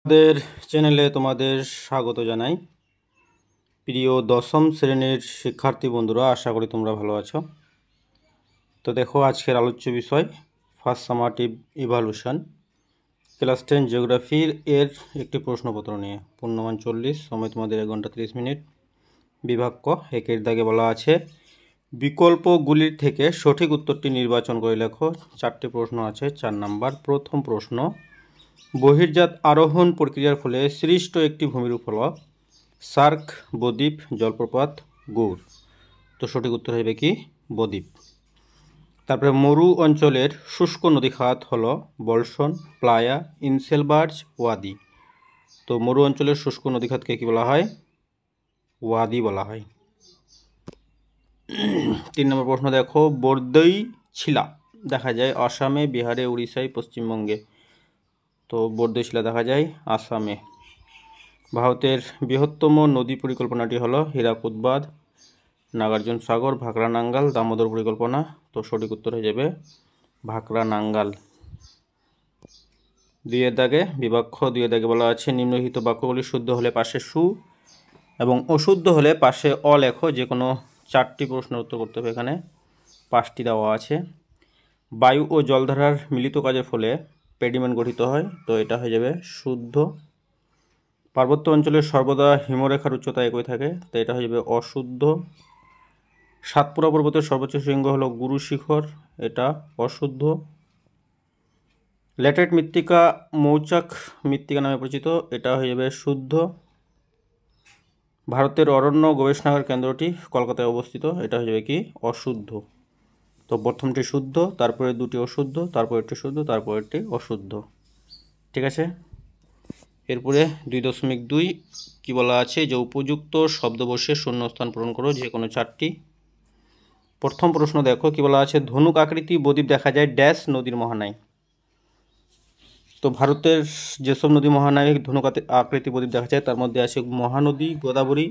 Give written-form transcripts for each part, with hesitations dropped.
আমাদের চ্যানেলে তোমাদের স্বাগত জানাই। প্রিয় দশম শ্রেণীর শিক্ষার্থী বন্ধুরা, আশা করি তোমরা ভালো আছো। তো দেখো, আজকের আলোচ্য বিষয় ফার্স্ট সামাটিভ ইভালুশন ক্লাস 10 জিওগ্রাফির এর একটি প্রশ্নপত্র নিয়ে। পূর্ণমান 40, সময় তোমাদের 1 ঘন্টা 30 মিনিট। বিভাগ ক, একের দাগে বলা আছে বিকল্পগুলির থেকে সঠিক উত্তরটি নির্বাচন করে লেখো। 4টি প্রশ্ন আছে। 4 নাম্বার। প্রথম প্রশ্ন, বহির্জাত আরোহণ প্রক্রিয়ার ফলে সৃষ্ট একটি ভূমিরূপ হল সার্ক, বদ্বীপ, জলপ্রপাত, গৌড়। তো সঠিক উত্তর হবে কি বদ্বীপ। তারপরে মরু অঞ্চলের শুষ্ক নদীখাত হল বলসন, প্লায়া, ইনসেলবার্জ, ওয়াদি। তো মরু অঞ্চলের শুষ্ক নদীখাতকে কি বলা হয়? ওয়াদি বলা হয়। 3 নম্বর প্রশ্ন দেখো, বর্দই ছিলা দেখা যায় আসামে, বিহারে, উড়িষ্যায়, পশ্চিমবঙ্গে। তো বর্দই শিলা দেখা যায় আসামে। ভারতের বৃহত্তম নদী পরিকল্পনাটি হলো হীরাকুদ বাঁধ, নাগার্জুন সাগর, ভাকরা নাঙ্গাল, দামোদর পরিকল্পনা। তো সঠিক উত্তর হয়ে যাবে ভাকরা নাঙ্গাল। 2 দাগে বিভাগ খ, 2 দাগে বলা আছে নিম্নলিখিত বাক্যগুলি শুদ্ধ হলে পাশে সু এবং অশুদ্ধ হলে পাশে অ লেখো। যে কোনো 4টি প্রশ্নের উত্তর করতে হবে। এখানে 5টি দেওয়া আছে। বায়ু ও জলধারার মিলিত কাজের ফলে পেডিমেন্ট গঠিত হয়। তো এটা হয়ে যাবে শুদ্ধ। পার্বত্য অঞ্চলে সর্বদা হিমরেখার উচ্চতা একই থাকে। তো এটা হয়ে যাবে অশুদ্ধ। সাতপুরা পর্বতের সর্বোচ্চ শৃঙ্গ হলো গুরু শিখর। এটা অশুদ্ধ। ল্যাটেরাইট মৃত্তিকা মৌচাক মৃত্তিকা নামে পরিচিত। এটা হয়ে যাবে শুদ্ধ। ভারতের অরণ্য গবেষণাগার কেন্দ্রটি কলকাতায় অবস্থিত। এটা হয়ে যাবে কি অশুদ্ধ। তো প্রথমটি শুদ্ধ, তারপরে 2টি অশুদ্ধ, তারপর একটি শুদ্ধ, তারপর একটি অশুদ্ধ। ঠিক আছে। এরপরে 2.2 কি বলা আছে, যে উপযুক্ত শব্দ বসে শূন্যস্থান পূরণ করো, যে কোনো 4টি। প্রথম প্রশ্ন দেখো, কি বলা আছে, ধনুক আকৃতি বদ্বীপ দেখা যায় ড্যাশ নদীর মোহনায়। তো ভারতের যেসব নদী মোহনায় ধনুক আকৃতি বদ্বীপ দেখা যায় তার মধ্যে আছে মহানদী, গোদাবরী।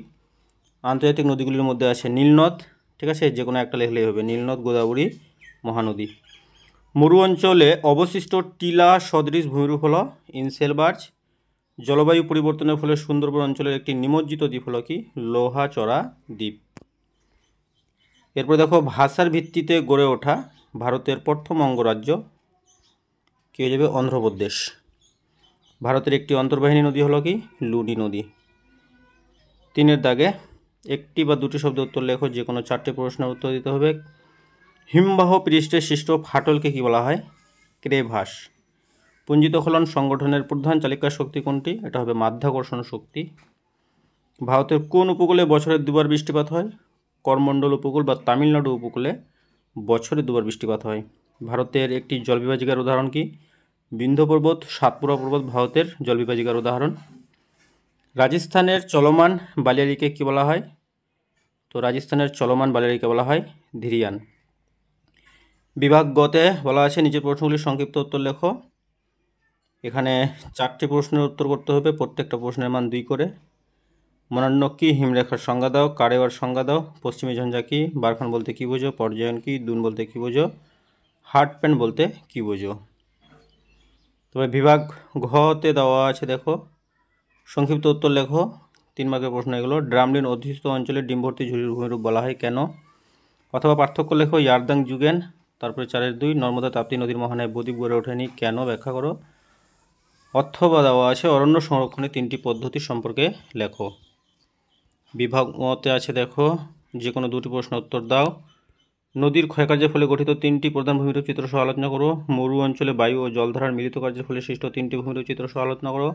আন্তর্জাতিক নদীগুলির মধ্যে আছে নীলনদ। ঠিক আছে, যে কোনো একটা লিখলেই হবে, নীলনদ, গোদাবরী, মহানদী। মরু অঞ্চলে অবশিষ্ট টিলা সদৃশ ভূমিরূপ হল ইনসেলবার্জ। জলবায়ু পরিবর্তনের ফলে সুন্দরবন অঞ্চলের একটি নিমজ্জিত দ্বীপ হলো কি লোহাচড়া দ্বীপ। এরপর দেখো, ভাষার ভিত্তিতে গড়ে ওঠা ভারতের প্রথম অঙ্গরাজ্য কি হয়ে যাবে? অন্ধ্রপ্রদেশ। ভারতের একটি অন্তর্বাহিনী নদী হলো কি লুনি নদী। 3 দাগে একটি বা 2টি শব্দ উত্তর লেখো। যে কোনো 4টি প্রশ্নের উত্তর দিতে হবে। হিমবাহ পৃষ্ঠে সৃষ্ট ফাটলকে কি বলা হয়? ক্রেভাস। পুঞ্জিতখলন সংগঠনের প্রধান চালিকা শক্তি কোনটি? এটা হবে মাধ্যাকর্ষণ শক্তি। ভারতের কোন উপকূলে বছরে 2বার বৃষ্টিপাত হয়? করমণ্ডল উপকূল বা তামিলনাড়ু উপকূলে বছরে 2বার বৃষ্টিপাত হয়। ভারতের একটি জলবিভাজিকার উদাহরণ কি? বিন্ধ্য পর্বত, সাতপুরা পর্বত ভারতের জলবিভাজিকার উদাহরণ। রাজস্থানের চলমান বালিয়াড়িকে কি বলা হয়? তো রাজস্থানের চলমান বালিয়াড়িকে বলা হয় ধীরিয়ান। বিভাগ গতে বলা আছে নিচের প্রশ্নগুলির সংক্ষিপ্ত উত্তর লেখো। এখানে 4টি প্রশ্নের উত্তর করতে হবে, প্রত্যেকটা প্রশ্নের মান 2 করে। মনান্নক কি? হিমরেখার সংজ্ঞা দাও। কারেওয়ার সংজ্ঞা দাও। পশ্চিমী ঝঞ্ঝা কি? বারখান বলতে কি বোঝো? পর্যায়ন কি? দুন বলতে কি বোঝো? হার্ট প্যান বলতে কি বোঝো? তবে বিভাগ ঘতে দেওয়া আছে, দেখো সংক্ষিপ্ত উত্তর লেখো। 3 মার্কের প্রশ্ন এগুলো। ড্রামলিন অধ্যুষিত অঞ্চলে ডিমভর্তি ঝুড়ির ভূমিরূপ বলা হয় কেন? অথবা পার্থক্য লেখো। ইয়ারদাং যুগেন। তারপরে 4-এর 2 নর্মদা তাপ্তি নদীর মোহনায় বদ্বীপ গড়ে ওঠেনি কেন? ব্যাখ্যা করো। অথবা দেওয়া আছে অরণ্য সংরক্ষণের 3টি পদ্ধতি সম্পর্কে লেখো। বিভাগ মতে আছে, দেখো যে কোনো 2টি প্রশ্ন উত্তর দাও। নদীর ক্ষয়কার্যের ফলে গঠিত 3টি প্রধান ভূমিরূপ চিত্র সহ আলোচনা করো। মরু অঞ্চলে বায়ু ও জলধারার মিলিত কার্যের ফলে সৃষ্ট 3টি ভূমিরূপ চিত্র সহ আলোচনা করো।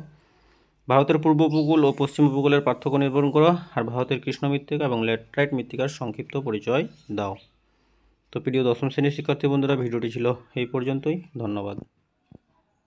ভারতের পূর্ব উপকূল ও পশ্চিম উপকূলের পার্থক্য নির্ধারণ করো। আর ভারতের কৃষ্ণ মৃত্তিকা এবং ল্যাটেরাইট মৃত্তিকার সংক্ষিপ্ত পরিচয় দাও। তো প্রিয় দশম শ্রেণীর শিক্ষার্থী বন্ধুরা, ভিডিওটি ছিল এই পর্যন্তই। ধন্যবাদ।